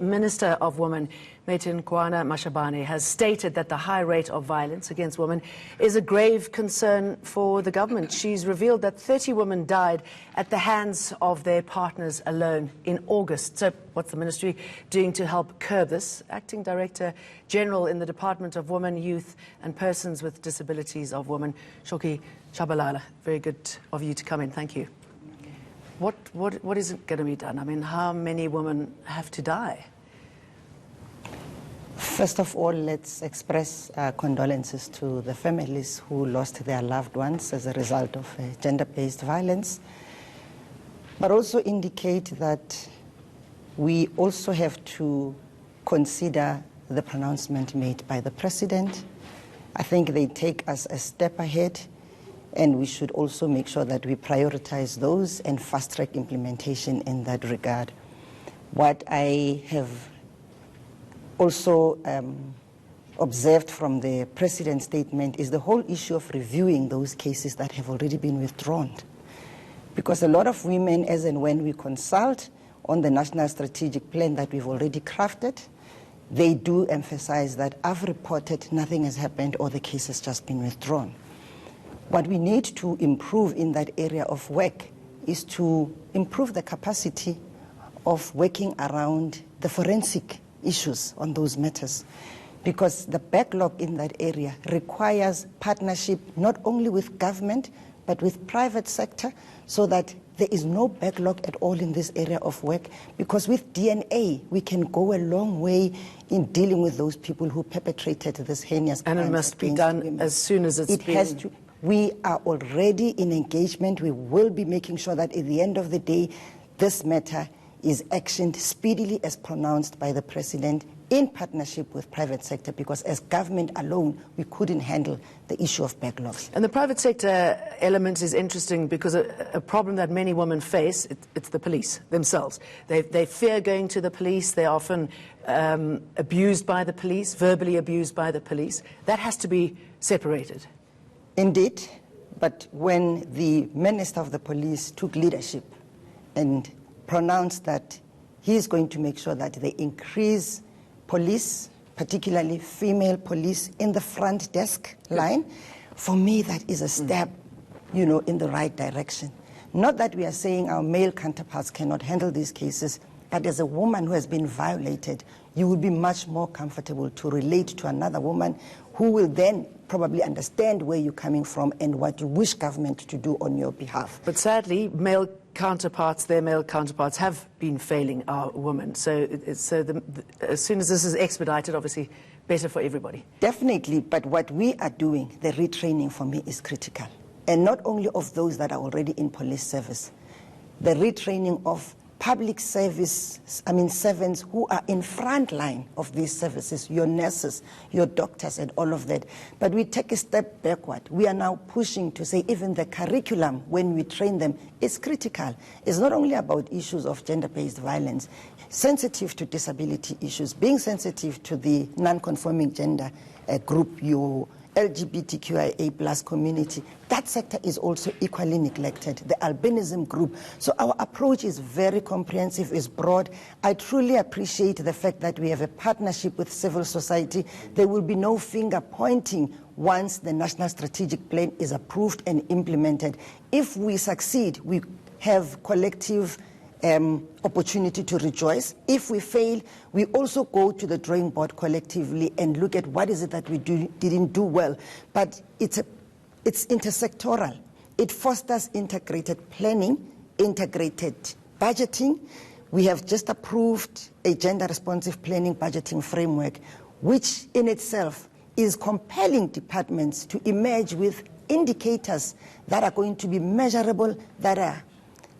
Minister of Women, Maite Nkoana-Mashabane, has stated that the high rate of violence against women is a grave concern for the government. She's revealed that 30 women died at the hands of their partners alone in August. So what's the ministry doing to help curb this? Acting Director General in the Department of Women, Youth and Persons with Disabilities of Women, Shoki Shabalala. Very good of you to come in. Thank you. What is going to be done? I mean, how many women have to die? First of all, let's express condolences to the families who lost their loved ones as a result of gender-based violence, but also indicate that we also have to consider the pronouncement made by the President. I think they take us a step ahead, and we should also make sure that we prioritize those and fast-track implementation in that regard. What I have also observed from the President's statement is the whole issue of reviewing those cases that have already been withdrawn. Because a lot of women, as and when we consult on the National Strategic Plan that we've already crafted, they do emphasize that I've reported, nothing has happened, or the case has just been withdrawn. What we need to improve in that area of work is to improve the capacity of working around the forensic issues on those matters, because the backlog in that area requires partnership not only with government but with private sector, so that there is no backlog at all in this area of work, because with DNA we can go a long way in dealing with those people who perpetrated this heinous crime. And it must be done women as soon as it's been... We are already in engagement. We will be making sure that at the end of the day, this matter is actioned speedily as pronounced by the President in partnership with private sector, because as government alone, we couldn't handle the issue of backlogs. And the private sector element is interesting because a problem that many women face, it's the police themselves. They fear going to the police. They're often abused by the police, verbally abused by the police. That has to be separated. Indeed, but when the Minister of the Police took leadership and pronounced that he is going to make sure that they increase police, particularly female police, in the front desk line, for me that is a step, in the right direction. Not that we are saying our male counterparts cannot handle these cases, but as a woman who has been violated, you will be much more comfortable to relate to another woman who will then probably understand where you're coming from and what you wish government to do on your behalf. But sadly, their male counterparts have been failing our women. So as soon as this is expedited, obviously better for everybody. Definitely, but what we are doing, the retraining for me is critical. And not only of those that are already in police service, the retraining of public service, servants who are in front line of these services, your nurses, your doctors and all of that. But we take a step backward. We are now pushing to say even the curriculum, when we train them, is critical. It's not only about issues of gender-based violence, sensitive to disability issues, being sensitive to the non-conforming gender group, your LGBTQIA+ community. That sector is also equally neglected, the albinism group. So our approach is very comprehensive, is broad. I truly appreciate the fact that we have a partnership with civil society. There will be no finger pointing once the National Strategic Plan is approved and implemented. If we succeed, we have collective opportunity to rejoice. If we fail, we also go to the drawing board collectively and look at what is it that we didn't do well. But it's intersectoral. It fosters integrated planning, integrated budgeting. We have just approved a gender-responsive planning budgeting framework, which in itself is compelling departments to emerge with indicators that are going to be measurable, that are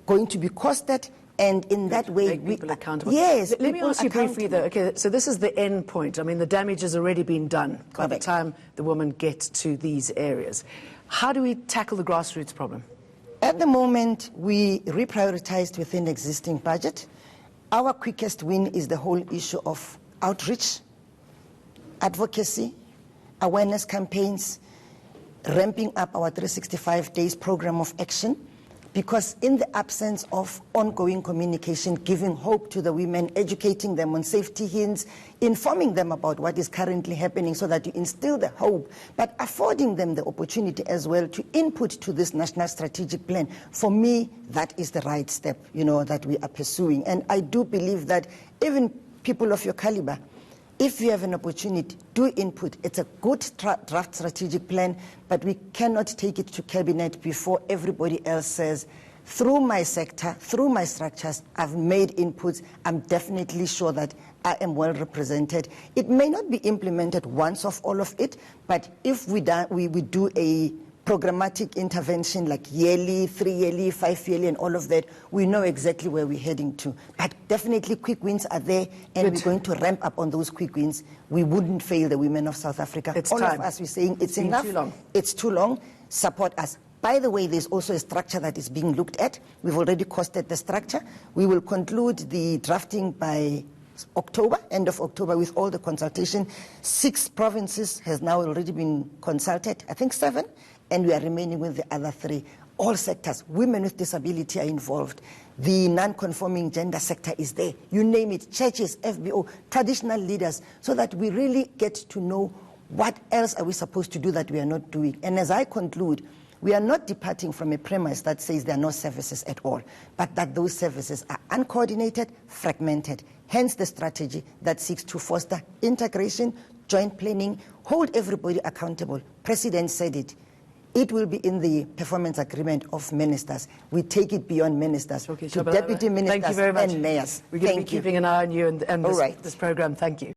going to be costed, and in that way, make people accountable. Yes. Let me ask you briefly, though. Okay, so this is the end point. I mean, the damage has already been done by the time the women get to these areas. How do we tackle the grassroots problem? At the moment, we reprioritized within the existing budget. Our quickest win is the whole issue of outreach, advocacy, awareness campaigns, ramping up our 365 days program of action, because in the absence of ongoing communication, giving hope to the women, educating them on safety hints, informing them about what is currently happening so that you instill the hope, but affording them the opportunity as well to input to this national strategic plan, for me, that is the right step, that we are pursuing. And I do believe that even people of your caliber, if you have an opportunity, do input. It's a good draft strategic plan, but we cannot take it to cabinet before everybody else says, through my sector, through my structures, I've made inputs. I'm definitely sure that I am well represented. It may not be implemented once of all of it, but if we do a programmatic intervention like yearly, 3-yearly, 5-yearly, and all of that, we know exactly where we're heading to. But definitely quick wins are there, and we're going to ramp up on those quick wins. We wouldn't fail the women of South Africa. All of us, we're saying it's enough. Too long. It's too long. Support us. By the way, there's also a structure that is being looked at. We've already costed the structure. We will conclude the drafting by October, end of October, with all the consultation. 6 provinces has now already been consulted, I think 7, and we are remaining with the other 3. All sectors, women with disability are involved. The non-conforming gender sector is there. You name it, churches, FBO, traditional leaders, so that we really get to know what else are we supposed to do that we are not doing. And as I conclude, we are not departing from a premise that says there are no services at all, but that those services are uncoordinated, fragmented. Hence the strategy that seeks to foster integration, joint planning, hold everybody accountable. President said it. It will be in the performance agreement of ministers. We take it beyond ministers to deputy ministers and mayors. We're going to be keeping an eye on you and this program. Thank you.